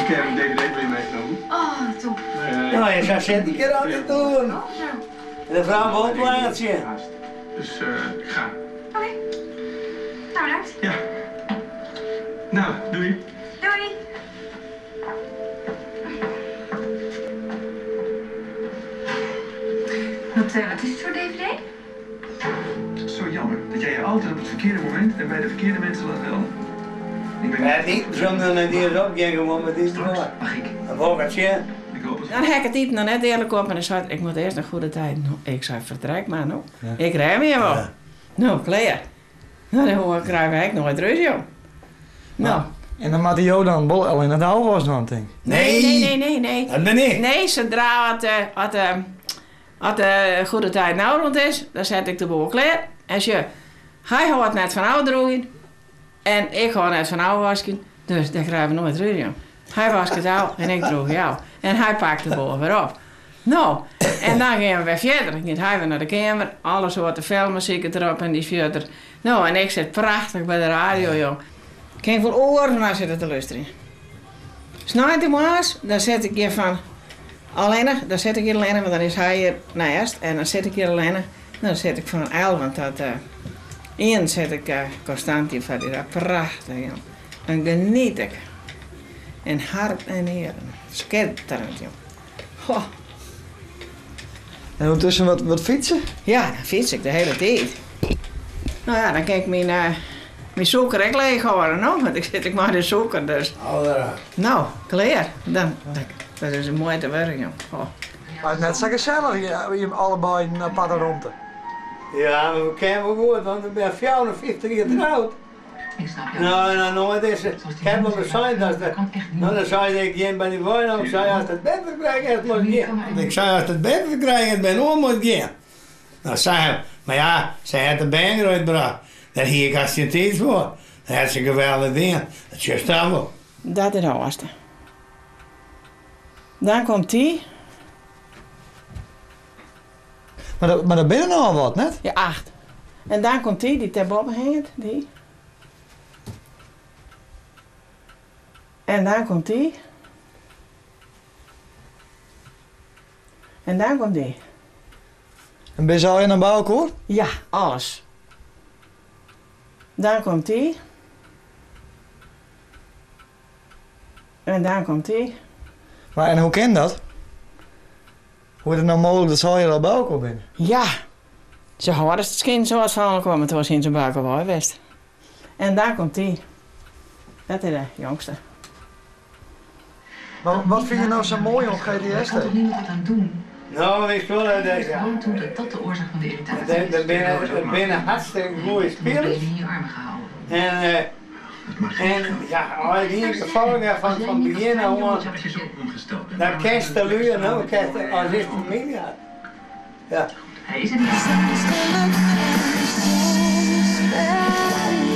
ik heb een DVD weer meegenomen. Oh, top. Nou, je zou zitten een keer aan het doen. Oh, zo. En dan vragen we op plaatsje. Dus ik ga. Oké. Nou, bedankt. Ja. Nou, doei. Doei. Wat is het voor DVD? Zo jammer dat jij je altijd op het verkeerde moment en bij de verkeerde mensen laat bellen. Ik ben Ja, niet zonder dat die is opgegaan gewoon met die straks door. mag ik. Een vogeltje. Ik hoop het. Dan heb ik het type nog net eerlijk op en dan zei ik moet eerst een goede tijd. Nou, ik zei vertrek maar nou. Ja. Ik rij weer wel. Ja. Nou, klaar. Nou, dan krijg ik nooit ruzie, joh. Nou. En dan maakt Jo dan bol al in het oude was dan, denk ik. Nee. Dat ben ik. Nee, zodra het de goede tijd nou rond is, dan zet ik de boel klaar. Als je, hij houdt net van oud drogen en ik hou net van oud wasken, dus daar krijgen we nooit ruzie om. Hij was het al en ik droeg jou. En hij pakt de boel weer op. Nou, en dan gaan we weer verder. Dan gaat hij weer naar de kamer, alle soorten filmmuziek erop en die verder. Nou, en ik zit prachtig bij de radio, joh. Ik kan voor oren naar zitten te luisteren. S'nachts, dan zet ik hier van alleen, dan zit ik hier alleen, want dan is hij hier naast. En dan zit ik hier alleen, dan zit ik van 11 tot 1 zit ik constant hier van die daar prachtig, joh. Dan geniet ik. En hart en heren. Schitterend, joh. Goh. En ondertussen wat fietsen? Ja, dan fiets ik de hele tijd. Nou ja, dan kan ik mijn zoeker ook leeg houden, no? Want ik zit ik maar in zoeken, dus. Nou, klaar. Dat is een mooie te werken, joh. Goh. Maar het is net zo gezellig, je allebei een aparte ronde. Ja, maar we kennen wel goed, want ik ben 54 jaar getrouwd. Ik snap je. Nou, nooit is het. Ik heb wel gezegd dat het. Nou, dan zei ik je bij die woning, ik zei als het bed verkrijgen, het moet gaan. Ik zei als het bed verkrijgen, het ben om moet gaan. Nou, zei hij, maar ja, zij had de been uitgebracht. Daar hier ik als je tijd voor. Dat had ze geweldig ding. Dat is dan wel. Dat is de oudste. Dan komt die. Maar daar ben je nog wat, net? Ja, 8. En dan komt die ter boven hangt, die. En dan komt die. En dan komt die. En ben je al in een bouwkoor? Ja, alles. Dan komt die. En dan komt die. Maar en hoe ken dat? Hoe is het nou mogelijk dat zij al bouwkoor bent? Ja. Ze hoorden het kind zoals van kwam, toen was in zijn buik west. En dan komt die. Dat is de jongste. Maar wat vind je nou zo mooi op GDS? Daar kan toch niemand wat aan doen? Nou, ik wil dat Ik gewoon toe dat dat de oorzaak van de irritatie is. er binnen hartstikke mooie Dan ben je spelers. in je armen gehouden. En ja, als je hier gevolgen van het begin af aan, dan kent de lui en dan kent de als is familie. Ja. Hij is er niet.